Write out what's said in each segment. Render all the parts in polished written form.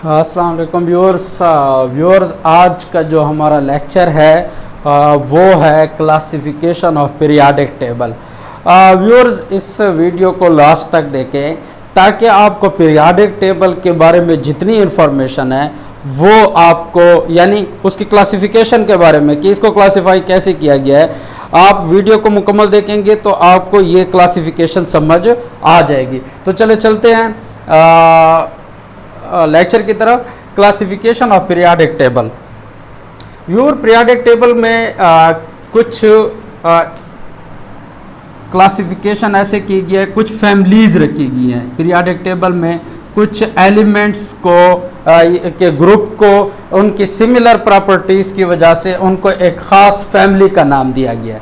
अस्सलाम वालेकुम व्यूअर्स आज का जो हमारा लेक्चर है वो है classification of periodic table. Viewers इस वीडियो को लास्ट तक देखें ताकि आपको पीरियाडिक टेबल के बारे में जितनी इन्फॉर्मेशन है वो आपको यानी उसकी क्लासिफिकेशन के बारे में कि इसको क्लासिफाई कैसे किया गया है, आप वीडियो को मुकम्मल देखेंगे तो आपको ये क्लासिफिकेशन समझ आ जाएगी। तो चले चलते हैं लेक्चर की तरफ। Classification of periodic table. Viewer periodic table में कुछ क्लासिफिकेशन ऐसे की गई है, कुछ फैमिलीज रखी गई हैं पीरियाडिक टेबल में। कुछ एलिमेंट्स को के ग्रुप को उनकी सिमिलर प्रॉपर्टीज़ की वजह से उनको एक ख़ास फैमिली का नाम दिया गया है।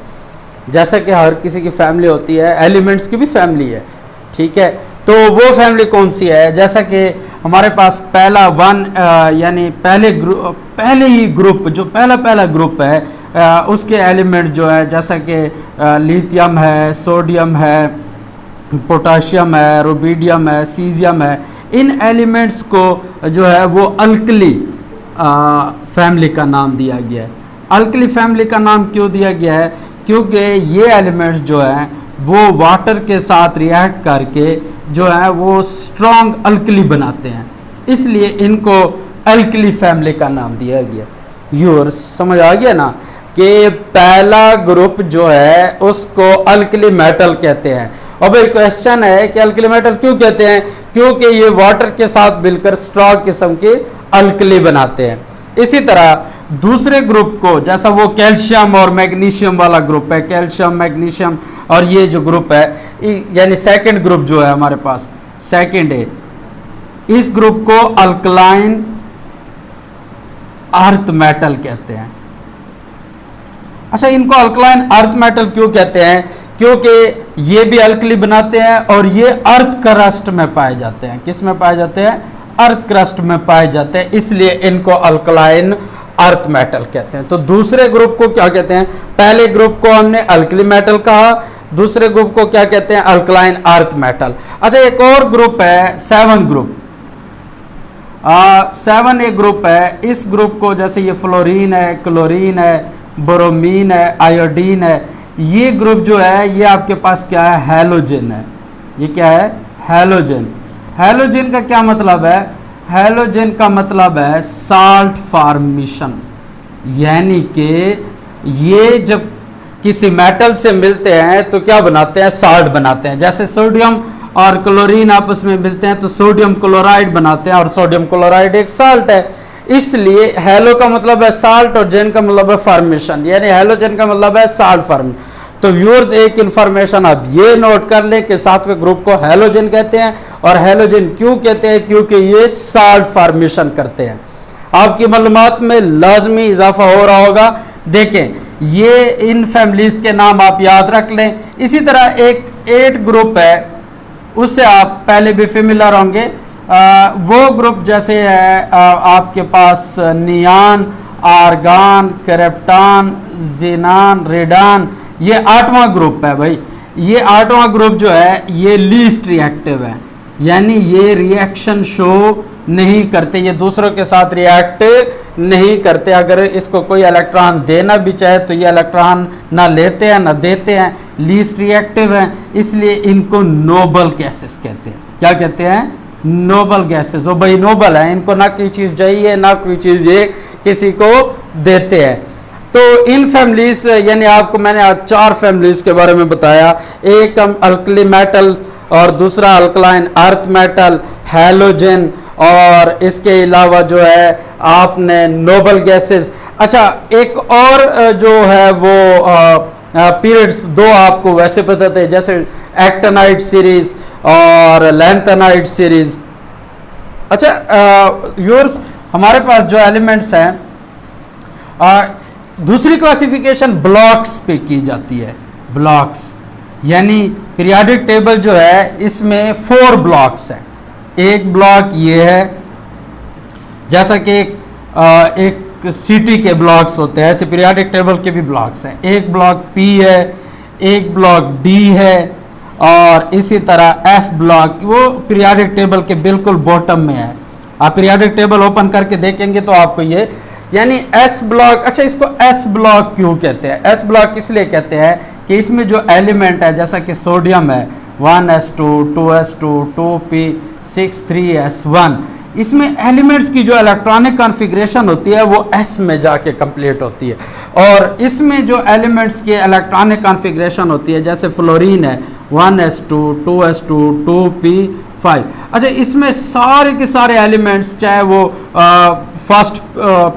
जैसा कि हर किसी की फैमिली होती है, एलिमेंट्स की भी फैमिली है, ठीक है। तो वो फैमिली कौन सी है? जैसा कि हमारे पास पहला यानी पहले ही ग्रुप जो पहला ग्रुप है उसके एलिमेंट जो है जैसा कि लिथियम है, सोडियम है, पोटाशियम है, रुबिडियम है, सीजियम है। इन एलिमेंट्स को जो है वो अल्कली फैमिली का नाम दिया गया है। अल्कली फैमिली का नाम क्यों दिया गया है? क्योंकि ये एलिमेंट्स जो हैं वो वाटर के साथ रिएक्ट करके जो है वो स्ट्रॉन्ग अल्कली बनाते हैं, इसलिए इनको अल्कली फैमिली का नाम दिया गया। व्यूअर्स समझ आ गया ना कि पहला ग्रुप जो है उसको अल्कली मेटल कहते हैं। अब एक क्वेश्चन है कि अल्कली मेटल क्यों कहते हैं? क्योंकि ये वाटर के साथ मिलकर स्ट्रॉन्ग किस्म की अल्कली बनाते हैं। इसी तरह दूसरे ग्रुप को, जैसा वो कैल्शियम और मैग्नीशियम वाला ग्रुप है, कैल्शियम मैग्नीशियम और ये जो ग्रुप है यानी सेकंड ग्रुप जो है हमारे पास सेकंड है, इस ग्रुप को अल्कलाइन अर्थ मेटल कहते हैं। अच्छा, इनको अल्कलाइन अर्थ मेटल क्यों कहते हैं? क्योंकि ये भी अल्कली बनाते हैं और ये अर्थ क्रस्ट में पाए जाते हैं। किस में पाए जाते हैं? अर्थ क्रस्ट में पाए जाते हैं, इसलिए इनको अल्कलाइन अर्थ मेटल कहते हैं। तो दूसरे ग्रुप को क्या कहते हैं? पहले ग्रुप को हमने अल्कली मेटल कहा, दूसरे ग्रुप को क्या कहते हैं? Alkaline earth metal. अच्छा, एक और ग्रुप है 7 ग्रुप। 7 एक ग्रुप है। इस ग्रुप को जैसे ये फ्लोरीन है, क्लोरीन है, ब्रोमीन है, आयोडीन है, ये ग्रुप जो है ये आपके पास क्या है? हैलोजन है। ये क्या है? हैलोजन। हैलोजन का क्या मतलब है? हैलोजन का मतलब है साल्ट फॉर्मेशन, यानी कि ये जब किसी मेटल से मिलते हैं तो क्या बनाते हैं? साल्ट बनाते हैं। जैसे सोडियम और क्लोरीन आपस में मिलते हैं तो सोडियम क्लोराइड बनाते हैं और सोडियम क्लोराइड एक साल्ट है। इसलिए हैलो का मतलब है साल्ट और जेन का मतलब है फॉर्मेशन, यानी हैलोजन का मतलब है साल्ट फॉर्म। तो व्यूअर्स एक इन्फॉर्मेशन आप ये नोट कर लें कि सातवें ग्रुप को हैलोजन कहते हैं। और हैलोजन क्यों कहते हैं? क्योंकि ये साल्ट फॉर्मेशन करते हैं। आपकी मालूमात में लाजमी इजाफा हो रहा होगा। देखें, ये इन फैमिलीज के नाम आप याद रख लें। इसी तरह एक 8 ग्रुप है, उससे आप पहले भी फेमिलर होंगे। वो ग्रुप जैसे है आपके पास नियान, आर्गान, क्रिप्टॉन, जीनान, रेडान, ये 8वां ग्रुप है भाई। ये 8वां ग्रुप जो है ये लीस्ट रिएक्टिव है, यानी ये रिएक्शन शो नहीं करते, ये दूसरों के साथ रिएक्ट नहीं करते। अगर इसको कोई इलेक्ट्रॉन देना भी चाहे तो ये इलेक्ट्रॉन ना लेते हैं ना देते हैं, लीस्ट रिएक्टिव हैं, इसलिए इनको नोबल गैसेस कहते हैं। क्या कहते हैं? Noble gases. वो भाई नोबल है, इनको ना कोई चीज़ चाहिए ना कोई चीज़ ये किसी को देते हैं। तो इन फैमिलीज यानी आपको मैंने आज 4 फैमिलीज के बारे में बताया। एक हम अल्कली मेटल और दूसरा अल्कलाइन अर्थ मेटल, हैलोजन और इसके अलावा जो है आपने नोबल गैसेस। अच्छा, एक और जो है वो पीरियड्स 2 आपको वैसे पता थे, जैसे एक्टिनाइड सीरीज और लैंथेनाइड सीरीज। अच्छा व्यूअर्स, हमारे पास जो एलिमेंट्स हैं दूसरी क्लासिफिकेशन ब्लॉक्स पे की जाती है। ब्लॉक्स यानी पीरियाडिक टेबल जो है इसमें 4 ब्लॉक्स हैं। एक ब्लॉक ये है, जैसा कि एक सिटी के ब्लॉक्स होते हैं ऐसे पीरियाडिक टेबल के भी ब्लॉक्स हैं। एक ब्लॉक पी है, एक ब्लॉक डी है और इसी तरह एफ ब्लॉक वो पीरियाडिक टेबल के बिल्कुल बॉटम में है। आप पीरियोडिक टेबल ओपन करके देखेंगे तो आपको ये यानी एस ब्लॉक, अच्छा इसको एस ब्लॉक क्यों कहते हैं? एस ब्लॉक इसलिए कहते हैं कि इसमें जो एलिमेंट है जैसा कि सोडियम है 1s2 2s2 2p6 3s1, इसमें एलिमेंट्स की जो इलेक्ट्रॉनिक कॉन्फ़िगरेशन होती है वो एस में जाके कंप्लीट होती है। और इसमें जो एलिमेंट्स की इलेक्ट्रॉनिक कॉन्फ़िगरेशन होती है जैसे फ्लोरीन है 1s2 2s2 2p5, अच्छा इसमें सारे के सारे एलिमेंट्स चाहे वो फर्स्ट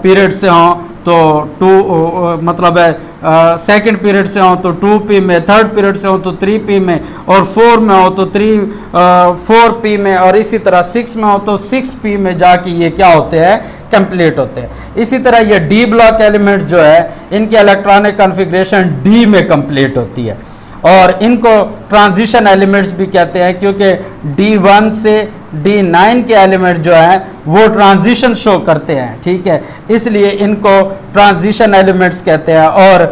पीरियड से हों तो 2 मतलब है सेकंड पीरियड से हो तो 2p में, थर्ड पीरियड से हो तो 3p में, और 4 में हो तो 4p में, और इसी तरह 6 में हो तो 6p में जाके ये क्या होते हैं? कंप्लीट होते हैं। इसी तरह ये डी ब्लॉक एलिमेंट जो है इनकी इलेक्ट्रॉनिक कॉन्फ़िगरेशन डी में कंप्लीट होती है, और इनको ट्रांजिशन एलिमेंट्स भी कहते हैं क्योंकि D1 से D9 के एलिमेंट जो हैं वो ट्रांजिशन शो करते हैं, ठीक है, इसलिए इनको ट्रांजिशन एलिमेंट्स कहते हैं। और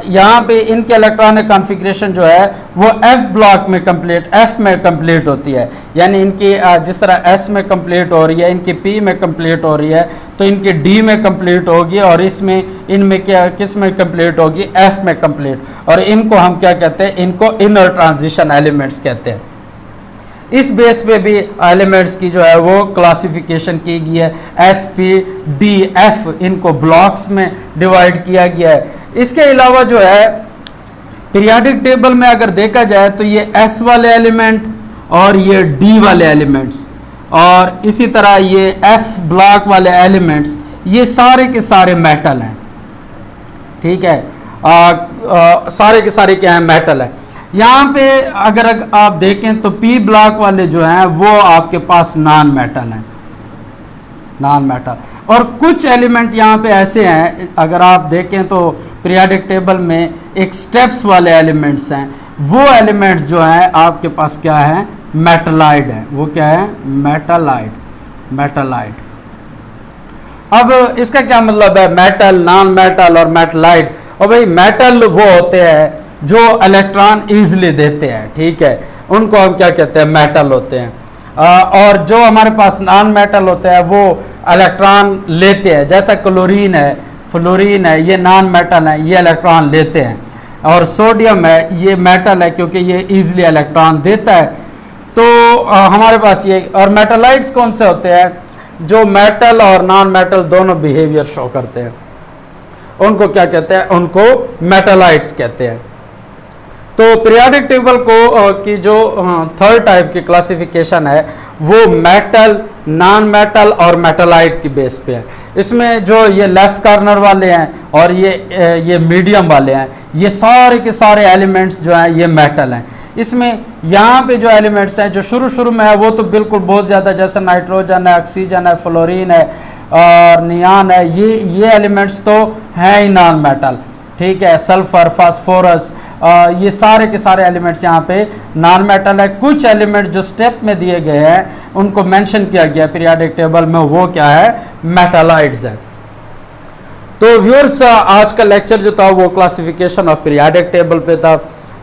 यहाँ पे इनके इलेक्ट्रॉनिक कॉन्फ़िगरेशन जो है वो F ब्लॉक में कंप्लीट, F में कंप्लीट होती है, यानी इनकी जिस तरह S में कंप्लीट हो रही है, इनकी P में कंप्लीट हो रही है, तो इनकी D में कंप्लीट होगी, और इसमें इनमें क्या किस में कंप्लीट होगी? F में कंप्लीट। और इनको हम क्या कहते हैं? इनको इनर ट्रांजिशन एलिमेंट्स कहते हैं। इस बेस पे भी एलिमेंट्स की जो है वो क्लासिफिकेशन की गई है, S P D F, इनको ब्लॉक्स में डिवाइड किया गया है। इसके अलावा जो है पीरियोडिक टेबल में अगर देखा जाए तो ये S वाले एलिमेंट और ये D वाले एलिमेंट्स और इसी तरह ये F ब्लॉक वाले एलिमेंट्स, ये सारे के सारे मेटल हैं, ठीक है, सारे के सारे क्या हैं? मेटल है। यहाँ पे अगर आप देखें तो P ब्लॉक वाले जो हैं वो आपके पास नॉन मेटल हैं, नॉन मेटल। और कुछ एलिमेंट यहाँ पे ऐसे हैं, अगर आप देखें तो पीरियोडिक टेबल में एक स्टेप्स वाले एलिमेंट्स हैं, वो एलिमेंट्स जो हैं आपके पास क्या है? मेटलाइड है। वो क्या है? मेटलाइड, मेटलाइड। अब इसका क्या मतलब है? मेटल, नॉन मेटल और मेटलाइड। और भाई मेटल वो होते हैं जो इलेक्ट्रॉन ईजिली देते हैं, ठीक है, उनको हम क्या कहते हैं? मेटल होते हैं। और जो हमारे पास नॉन मेटल होते हैं वो इलेक्ट्रॉन लेते हैं, जैसा क्लोरीन है, फ्लोरीन है, ये नॉन मेटल है, ये इलेक्ट्रॉन लेते हैं। और सोडियम है, ये मेटल है क्योंकि ये ईजिली इलेक्ट्रॉन देता है। तो हमारे पास ये, और मेटलाइड्स कौन से होते हैं? जो मेटल और नॉन मेटल दोनों बिहेवियर शो करते हैं, उनको क्या कहते हैं? उनको मेटलाइड्स कहते हैं। तो पीरियोडिक टेबल को की जो थर्ड टाइप की क्लासिफिकेशन है वो मेटल, नॉन मेटल और मेटलाइड की बेस पे है। इसमें जो ये लेफ्ट कॉर्नर वाले हैं और ये मीडियम वाले हैं, ये सारे के सारे एलिमेंट्स जो हैं ये मेटल हैं। इसमें यहाँ पे जो एलिमेंट्स हैं जो शुरू में है वो तो बिल्कुल बहुत ज़्यादा, जैसे नाइट्रोजन है, ऑक्सीजन है, फ्लोरीन है और नियान है, ये एलिमेंट्स तो हैं ही नॉन मेटल, ठीक है, सल्फर, फास्फोरस, ये सारे के सारे एलिमेंट्स यहाँ पे नॉन मेटल है। कुछ एलिमेंट जो स्टेप में दिए गए हैं उनको मेंशन किया गया पीरियोडिक टेबल में, वो क्या है? मेटलाइड्स है। तो व्यूअर्स आज का लेक्चर जो था वो क्लासिफिकेशन ऑफ पीरियोडिक टेबल पे था।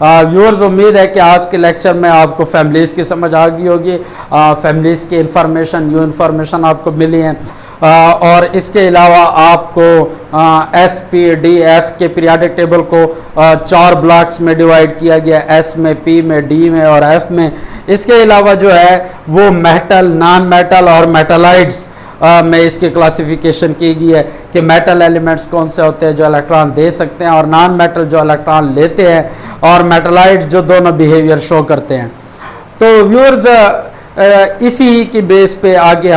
व्यूअर्स उम्मीद है कि आज के लेक्चर में आपको फैमिलीज़ की समझ आ गई होगी, फैमिलीज़ की इंफॉर्मेशन, न्यू इन्फॉर्मेशन आपको मिली है। और इसके अलावा आपको SPDF के पीरियोडिक टेबल को 4 ब्लॉक्स में डिवाइड किया गया, S में, P में, D में और F में। इसके अलावा जो है वो मेटल, नॉन मेटल और मेटलाइड्स में इसकी क्लासिफिकेशन की गई है कि मेटल एलिमेंट्स कौन से होते हैं जो इलेक्ट्रॉन दे सकते हैं और नॉन मेटल जो इलेक्ट्रॉन लेते हैं, और मेटलाइड्स जो दोनों बिहेवियर शो करते हैं। तो व्यूअर्स इसी की बेस पे आगे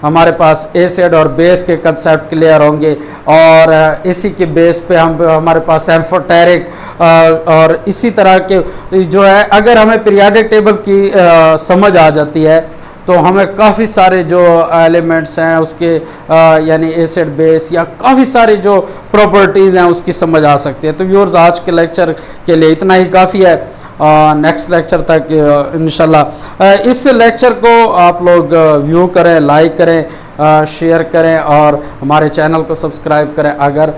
हमारे पास एसिड और बेस के कंसेप्ट क्लियर होंगे, और इसी के बेस पे हमारे पास एम्फोटेरिक और इसी तरह के जो है, अगर हमें पीरियोडिक टेबल की समझ आ जाती है तो हमें काफ़ी सारे जो एलिमेंट्स हैं उसके यानी एसिड, बेस या काफ़ी सारी जो प्रॉपर्टीज़ हैं उसकी समझ आ सकती है। तो व्यूअर्स आज के लेक्चर के लिए इतना ही काफ़ी है। नेक्स्ट लेक्चर तक इंशाल्लाह इस लेक्चर को आप लोग व्यू करें, लाइक करें, शेयर करें और हमारे चैनल को सब्सक्राइब करें अगर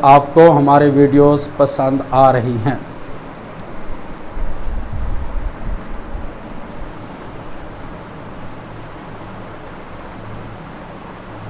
आपको हमारे वीडियोस पसंद आ रही हैं।